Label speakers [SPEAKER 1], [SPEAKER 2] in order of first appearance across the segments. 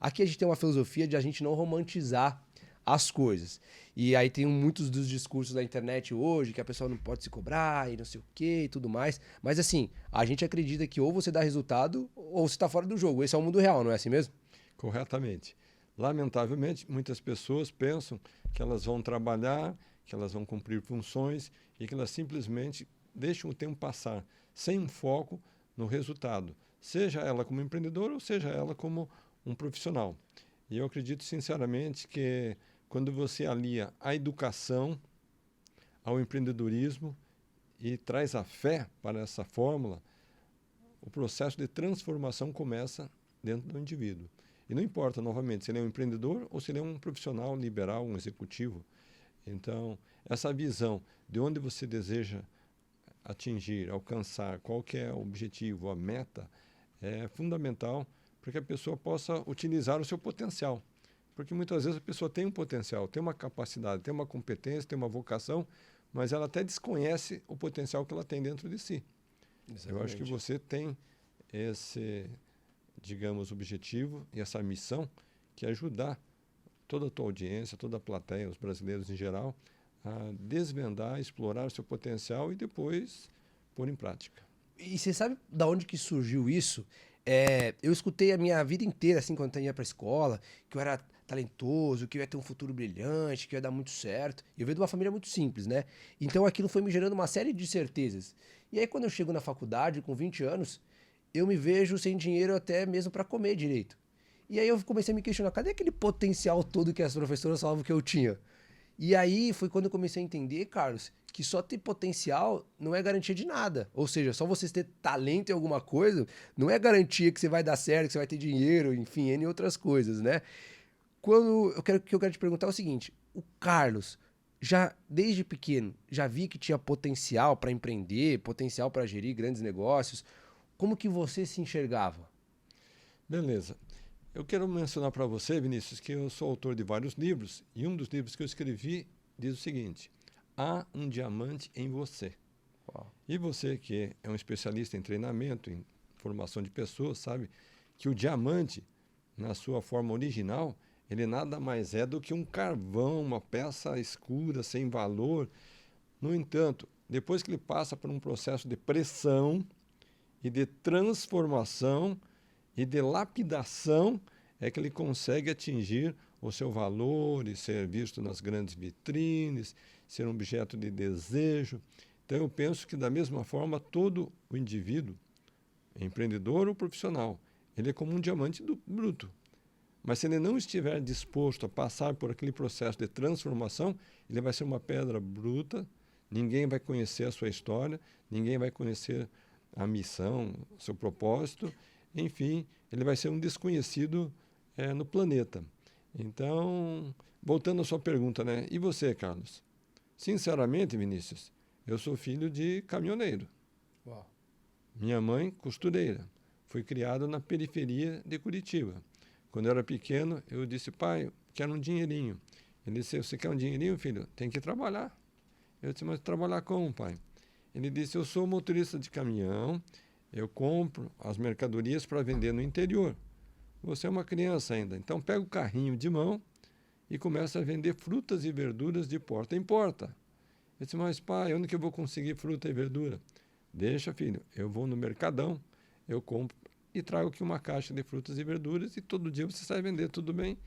[SPEAKER 1] Aqui a gente tem uma filosofia de a gente não romantizar as coisas. E aí tem muitos dos discursos da internet hoje, que a pessoa não pode se cobrar e não sei o que e tudo mais. Mas assim, a gente acredita que ou você dá resultado ou você tá fora do jogo. Esse é o mundo real, não é assim mesmo?
[SPEAKER 2] Corretamente. Lamentavelmente, muitas pessoas pensam que elas vão trabalhar, que elas vão cumprir funções e que elas simplesmente deixam o tempo passar, sem um foco no resultado, seja ela como empreendedora ou seja ela como um profissional. E eu acredito sinceramente que quando você alia a educação ao empreendedorismo e traz a fé para essa fórmula, o processo de transformação começa dentro do indivíduo. E não importa, novamente, se ele é um empreendedor ou se ele é um profissional liberal, um executivo. Então, essa visão de onde você deseja atingir, alcançar, qual que é o objetivo, a meta, é fundamental para que a pessoa possa utilizar o seu potencial. Porque muitas vezes a pessoa tem um potencial, tem uma capacidade, tem uma competência, tem uma vocação, mas ela até desconhece o potencial que ela tem dentro de si. Eu acho que
[SPEAKER 1] Exatamente.
[SPEAKER 2] você tem esse, digamos, objetivo e essa missão que é ajudar toda a tua audiência, toda a plateia, os brasileiros em geral, a desvendar, explorar o seu potencial e depois pôr em prática.
[SPEAKER 1] E você sabe da onde que surgiu isso? Eu escutei a minha vida inteira, assim, quando eu ia pra escola, que eu era talentoso, que eu ia ter um futuro brilhante, que ia dar muito certo. Eu venho de uma família muito simples, né? Então aquilo foi me gerando uma série de certezas. E aí quando eu chego na faculdade, com 20 anos, eu me vejo sem dinheiro até mesmo pra comer direito. E aí eu comecei a me questionar, cadê aquele potencial todo que as professoras falavam que eu tinha? E aí foi quando eu comecei a entender, Carlos, que só ter potencial não é garantia de nada. Ou seja, só você ter talento em alguma coisa não é garantia que você vai dar certo, que você vai ter dinheiro, enfim, N outras coisas, né? Quando eu quero te perguntar é o seguinte: o Carlos já desde pequeno já vi que tinha potencial para empreender, potencial para gerir grandes negócios. Como que você se enxergava?
[SPEAKER 2] Beleza. Eu quero mencionar para você, Vinícius, que eu sou autor de vários livros e um dos livros que eu escrevi diz o seguinte: há um diamante em você.
[SPEAKER 1] Uau.
[SPEAKER 2] E você que é um especialista em treinamento, em formação de pessoas, sabe que o diamante, na sua forma original, ele nada mais é do que um carvão, uma peça escura, sem valor. No entanto, depois que ele passa por um processo de pressão e de transformação e de lapidação, é que ele consegue atingir o seu valor e ser visto nas grandes vitrines, ser um objeto de desejo. Então, eu penso que, da mesma forma, todo o indivíduo, empreendedor ou profissional, ele é como um diamante bruto. Mas se ele não estiver disposto a passar por aquele processo de transformação, ele vai ser uma pedra bruta, ninguém vai conhecer a sua história, ninguém vai conhecer a missão, o seu propósito, enfim, ele vai ser um desconhecido no planeta. Então, voltando à sua pergunta, né? E você, Carlos? Sinceramente, Vinícius, eu sou filho de caminhoneiro.
[SPEAKER 1] Uau.
[SPEAKER 2] Minha mãe, costureira. Fui criado na periferia de Curitiba. Quando eu era pequeno, eu disse, pai, quero um dinheirinho. Ele disse, você quer um dinheirinho, filho? Tem que trabalhar. Eu disse, mas trabalhar como, pai? Ele disse, eu sou motorista de caminhão, eu compro as mercadorias para vender no interior. Você é uma criança ainda, então pega o carrinho de mão e começa a vender frutas e verduras de porta em porta. Eu disse, mas pai, onde que eu vou conseguir fruta e verdura? Deixa, filho, eu vou no Mercadão, eu compro e trago aqui uma caixa de frutas e verduras e todo dia você sai vender, tudo bem?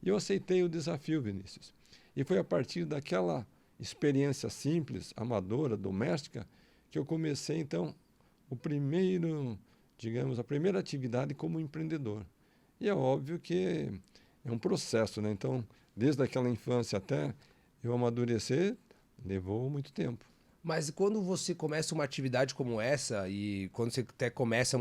[SPEAKER 2] E eu aceitei o desafio, Vinícius. E foi a partir daquela experiência simples, amadora, doméstica, que eu comecei, então, o primeiro, digamos, a primeira atividade como empreendedor. E é óbvio que é um processo, né? Então, desde aquela infância até eu amadurecer, levou muito tempo.
[SPEAKER 1] Mas quando você começa uma atividade como essa e quando você até começa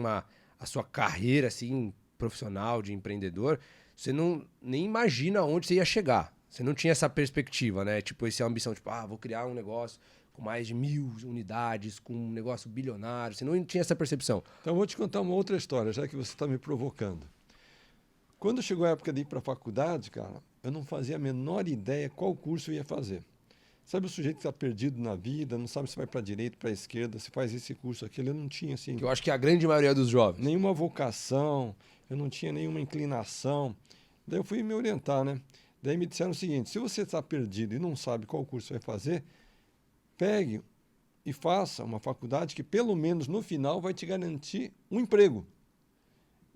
[SPEAKER 1] a sua carreira assim profissional de empreendedor, você não nem imagina onde você ia chegar. Você não tinha essa perspectiva, né? Tipo, essa ambição, tipo, vou criar um negócio com mais de 1.000 unidades, com um negócio bilionário. Você não tinha essa percepção.
[SPEAKER 2] Então, eu vou te contar uma outra história, já que você está me provocando. Quando chegou a época de ir para a faculdade, cara, eu não fazia a menor ideia qual curso eu ia fazer. Sabe o sujeito que está perdido na vida, não sabe se vai para a direita, para a esquerda, se faz esse curso, aquele, eu não tinha, assim,
[SPEAKER 1] Que eu acho que é a grande maioria dos jovens.
[SPEAKER 2] nenhuma vocação. eu não tinha nenhuma inclinação. Daí eu fui me orientar, né? Daí me disseram o seguinte: se você está perdido e não sabe qual curso vai fazer, pegue e faça uma faculdade que pelo menos no final vai te garantir um emprego.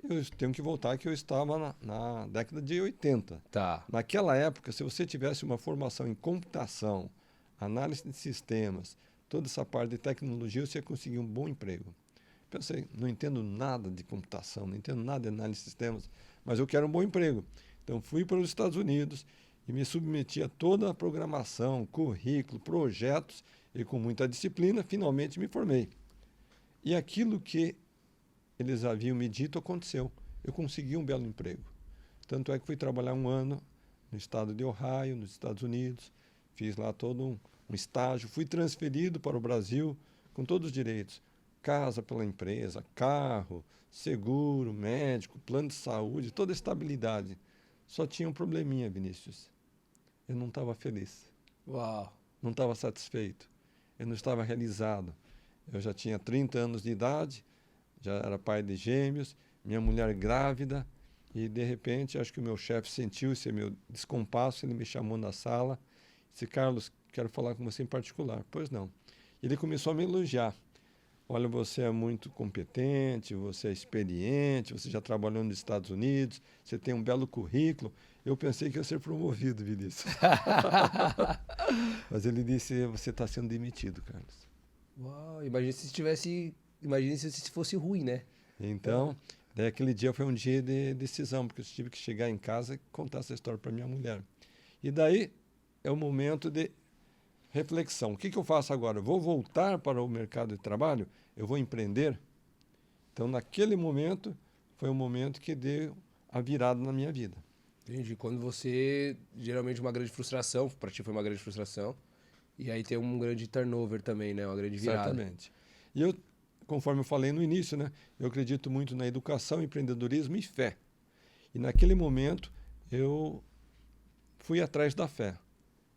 [SPEAKER 2] Eu tenho que voltar que eu estava na década de 80.
[SPEAKER 1] Tá.
[SPEAKER 2] Naquela época, se você tivesse uma formação em computação, análise de sistemas, toda essa parte de tecnologia, você ia conseguir um bom emprego. Pensei, não entendo nada de computação, não entendo nada de análise de sistemas, mas eu quero um bom emprego. Então fui para os Estados Unidos e me submeti a toda a programação, currículo, projetos, e com muita disciplina, finalmente me formei. E aquilo que eles haviam me dito aconteceu. Eu consegui um belo emprego. Tanto é que fui trabalhar 1 ano no estado de Ohio, nos Estados Unidos, fiz lá todo um estágio, fui transferido para o Brasil com todos os direitos. Casa pela empresa, carro, seguro, médico, plano de saúde, toda a estabilidade. Só tinha um probleminha, Vinícius. Eu não estava feliz.
[SPEAKER 1] Uau.
[SPEAKER 2] Não estava satisfeito. Eu não estava realizado. Eu já tinha 30 anos de idade, já era pai de gêmeos, minha mulher grávida, e de repente acho que o meu chefe sentiu esse meu descompasso, ele me chamou na sala, disse: Carlos, quero falar com você em particular. Pois não. Ele começou a me elogiar. Olha, você é muito competente, você é experiente, você já trabalhou nos Estados Unidos, você tem um belo currículo. Eu pensei que ia ser promovido, Vinícius. Mas ele disse: você está sendo demitido, Carlos.
[SPEAKER 1] Uau, imagina se tivesse. Imagina se fosse ruim, né?
[SPEAKER 2] Então, daí aquele dia foi um dia de decisão, porque eu tive que chegar em casa e contar essa história para minha mulher. E daí é o momento de reflexão. O que eu faço agora? Eu vou voltar para o mercado de trabalho? Eu vou empreender? Então, naquele momento, foi um momento que deu a virada na minha vida.
[SPEAKER 1] Entendi. Quando você, geralmente uma grande frustração, para ti foi uma grande frustração, e aí tem um grande turnover também, né? Uma grande virada.
[SPEAKER 2] Certamente. E eu, conforme eu falei no início, né? Eu acredito muito na educação, empreendedorismo e fé. E naquele momento, eu fui atrás da fé.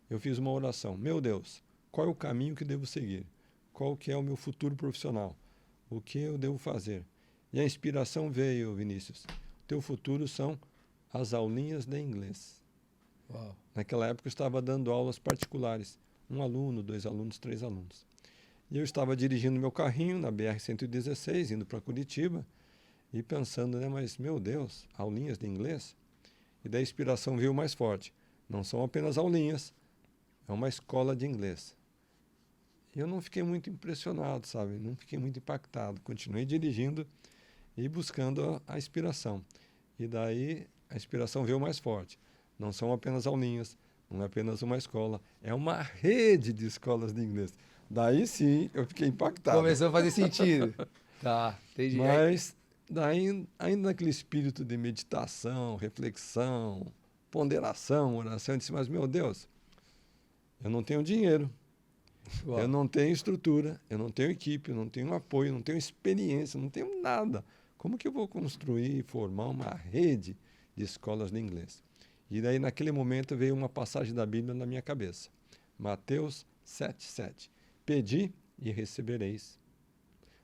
[SPEAKER 2] Eu fiz uma oração. Meu Deus, qual é o caminho que devo seguir? Qual que é o meu futuro profissional? O que eu devo fazer? E a inspiração veio, Vinícius. O teu futuro são as aulinhas de inglês.
[SPEAKER 1] Uau.
[SPEAKER 2] Naquela época eu estava dando aulas particulares. 1 aluno, 2 alunos, 3 alunos. E eu estava dirigindo meu carrinho na BR-116, indo para Curitiba, e pensando, né, mas meu Deus, aulinhas de inglês? E daí a inspiração veio mais forte. Não são apenas aulinhas, é uma escola de inglês. E eu não fiquei muito impressionado, sabe? Não fiquei muito impactado. Continuei dirigindo e buscando a inspiração. E daí a inspiração veio mais forte. Não são apenas aulinhas, não é apenas uma escola, é uma rede de escolas de inglês. Daí sim eu fiquei impactado.
[SPEAKER 1] Começou a fazer sentido. Tá, entendi.
[SPEAKER 2] Mas daí, ainda naquele espírito de meditação, reflexão, ponderação, oração, eu disse: mas meu Deus, eu não tenho dinheiro,
[SPEAKER 1] Uau.
[SPEAKER 2] eu não tenho estrutura, eu não tenho equipe, eu não tenho apoio, eu não tenho experiência, eu não tenho nada. Como que eu vou construir e formar uma rede de escolas de inglês? E daí, naquele momento, veio uma passagem da Bíblia na minha cabeça. Mateus 7,7. Pedi e recebereis.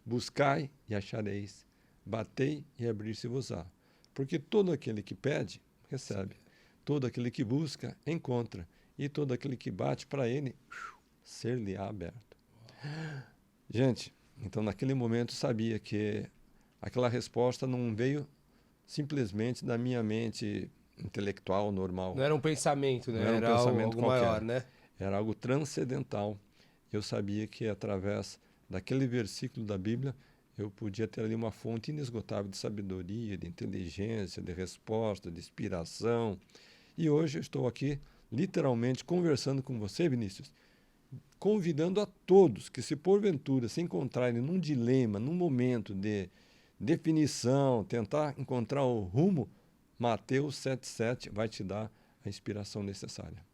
[SPEAKER 2] Buscai e achareis. Batei e abrir-se-vos-á. Porque todo aquele que pede, recebe. Todo aquele que busca, encontra. E todo aquele que bate, para ele, ser-lhe-á aberto. Gente, então naquele momento eu sabia que aquela resposta não veio simplesmente da minha mente intelectual normal.
[SPEAKER 1] Não era um pensamento, né?
[SPEAKER 2] Não era um pensamento
[SPEAKER 1] algo
[SPEAKER 2] qualquer.
[SPEAKER 1] maior, né?
[SPEAKER 2] Era algo transcendental. Eu sabia que através daquele versículo da Bíblia eu podia ter ali uma fonte inesgotável de sabedoria, de inteligência, de resposta, de inspiração. E hoje eu estou aqui literalmente conversando com você, Vinícius, convidando a todos que, se porventura se encontrarem num dilema, num momento de definição, tentar encontrar o rumo, Mateus 7,7 vai te dar a inspiração necessária.